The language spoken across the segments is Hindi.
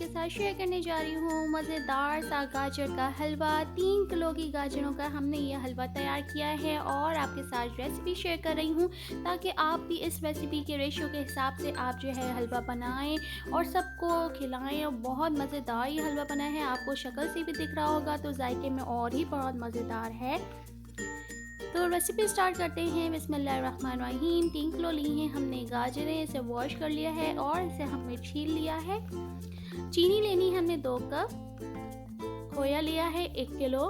आपके साथ शेयर करने जा रही हूँ मज़ेदार सा गाजर का हलवा। 3 किलो की गाजरों का हमने ये हलवा तैयार किया है और आपके साथ रेसिपी शेयर कर रही हूँ ताकि आप भी इस रेसिपी के रेशियो के हिसाब से आप जो है हलवा बनाएं और सबको खिलाएं। और बहुत मज़ेदार ये हलवा बना है, आपको शक्ल से भी दिख रहा होगा तो जायके में और ही बहुत मज़ेदार है। तो रेसिपी स्टार्ट करते हैं। बिस्मिल्लाहिर्रहमानिर्रहीम। 3 किलो ली हैं हमने गाजरें, इसे वॉश कर लिया है और इसे हमने छील लिया है। चीनी लेनी है हमने 2 कप, खोया लिया है 1 किलो,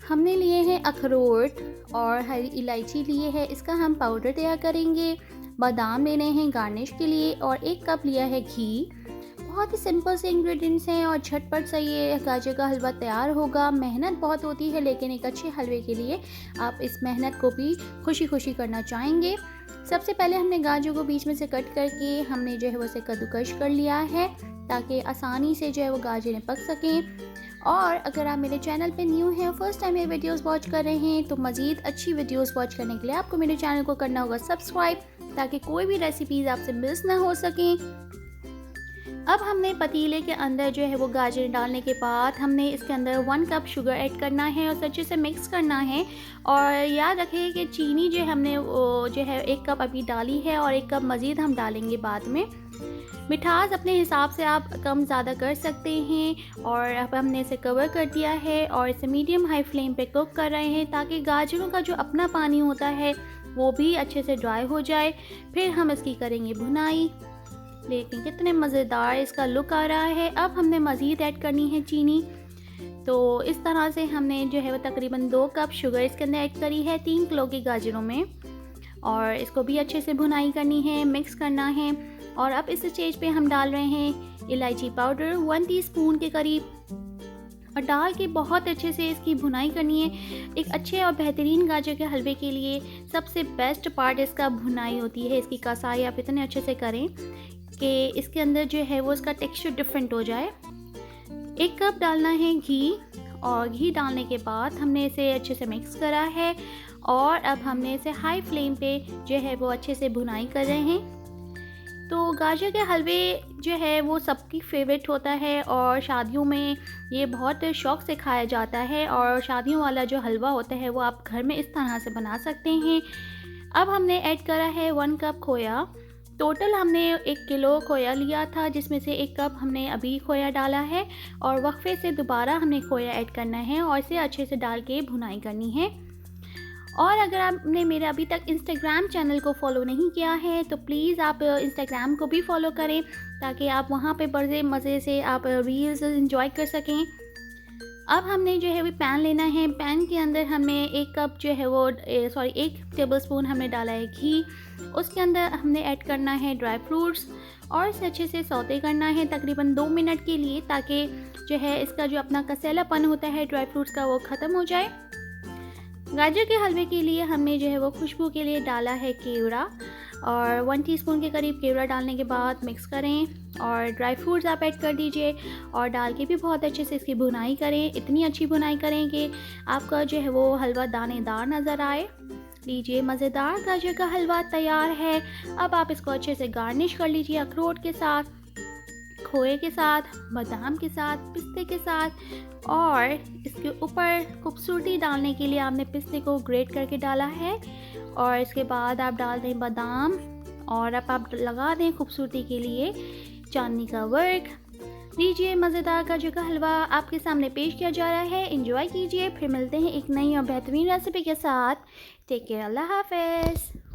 हमने लिए हैं अखरोट और हरी इलायची लिए है, इसका हम पाउडर तैयार करेंगे। बादाम लेने हैं गार्निश के लिए और 1 कप लिया है घी। बहुत ही सिंपल से इंग्रेडिएंट्स हैं और झटपट से ये गाजर का हलवा तैयार होगा। मेहनत बहुत होती है लेकिन एक अच्छे हलवे के लिए आप इस मेहनत को भी खुशी खुशी करना चाहेंगे। सबसे पहले हमने गाजर को बीच में से कट करके हमने जो है वो उसे कद्दूकश कर लिया है ताकि आसानी से जो है वो गाजरें पक सकें। और अगर आप मेरे चैनल पे न्यू हैं, फर्स्ट टाइम ये वीडियोस वॉच कर रहे हैं तो मज़ीद अच्छी वीडियोस वॉच करने के लिए आपको मेरे चैनल को करना होगा सब्सक्राइब ताकि कोई भी रेसिपीज़ आपसे मिस ना हो सकें। अब हमने पतीले के अंदर जो है वो गाजर डालने के बाद हमने इसके अंदर 1 कप शुगर ऐड करना है और अच्छे से मिक्स करना है। और याद रखें कि चीनी जो हमने जो है 1 कप अभी डाली है और 1 कप मज़ीद हम डालेंगे बाद में। मिठास अपने हिसाब से आप कम ज़्यादा कर सकते हैं। और अब हमने इसे कवर कर दिया है और इसे मीडियम हाई फ्लेम पे कुक कर रहे हैं ताकि गाजरों का जो अपना पानी होता है वो भी अच्छे से ड्राई हो जाए। फिर हम इसकी करेंगे भुनाई। लेकिन कितने मज़ेदार इसका लुक आ रहा है। अब हमने मज़ीद ऐड करनी है चीनी। तो इस तरह से हमने जो है वो तकरीबन 2 कप शुगर इसके अंदर ऐड करी है 3 किलो की गाजरों में और इसको भी अच्छे से भुनाई करनी है, मिक्स करना है। और अब इस स्टेज पे हम डाल रहे हैं इलायची पाउडर 1 टीस्पून के करीब और डाल के बहुत अच्छे से इसकी भुनाई करनी है। एक अच्छे और बेहतरीन गाजर के हलवे के लिए सबसे बेस्ट पार्ट इसका भुनाई होती है। इसकी कसाई आप इतने अच्छे से करें कि इसके अंदर जो है वो इसका टेक्सचर डिफरेंट हो जाए। 1 कप डालना है घी और घी डालने के बाद हमने इसे अच्छे से मिक्स करा है और अब हमने इसे हाई फ्लेम पे जो है वो अच्छे से भुनाई कर रहे हैं। तो गाजर के हलवे जो है वो सबकी फेवरेट होता है और शादियों में ये बहुत शौक़ से खाया जाता है। और शादियों वाला जो हलवा होता है वो आप घर में इस तरह से बना सकते हैं। अब हमने ऐड करा है 1 कप खोया। टोटल हमने 1 किलो खोया लिया था जिसमें से 1 कप हमने अभी खोया डाला है और वक्फे से दोबारा हमने खोया ऐड करना है और इसे अच्छे से डाल के भुनाई करनी है। और अगर आपने मेरा अभी तक इंस्टाग्राम चैनल को फॉलो नहीं किया है तो प्लीज़ आप इंस्टाग्राम को भी फॉलो करें ताकि आप वहाँ पे बड़े मज़े से आप रील्स एंजॉय कर सकें। अब हमने जो है वो पैन लेना है। पैन के अंदर हमने 1 कप जो है वो 1 टेबलस्पून हमने डाला है घी। उसके अंदर हमने ऐड करना है ड्राई फ्रूट्स और इसे अच्छे से सौते करना है तकरीबन 2 मिनट के लिए ताकि जो है इसका जो अपना कसेलापन होता है ड्राई फ्रूट्स का वो ख़त्म हो जाए। गाजर के हलवे के लिए हमने जो है वो खुशबू के लिए डाला है केवड़ा और 1 टीस्पून के करीब केवड़ा डालने के बाद मिक्स करें और ड्राई फ्रूट्स आप ऐड कर दीजिए और डाल के भी बहुत अच्छे से इसकी भुनाई करें। इतनी अच्छी भुनाई करें कि आपका जो है वो हलवा दानेदार नज़र आए। लीजिए, मज़ेदार गाजर का हलवा तैयार है। अब आप इसको अच्छे से गार्निश कर लीजिए अखरोट के साथ, खोए के साथ, बादाम के साथ, पिस्ते के साथ। और इसके ऊपर खूबसूरती डालने के लिए आपने पिस्ते को ग्रेट करके डाला है और इसके बाद आप डाल दें बादाम और अब आप लगा दें खूबसूरती के लिए चांदनी का वर्क। लीजिए, मज़ेदार गाजर का हलवा आपके सामने पेश किया जा रहा है। एंजॉय कीजिए। फिर मिलते हैं एक नई और बेहतरीन रेसिपी के साथ। Take care. अल्लाह हाफ़िज़।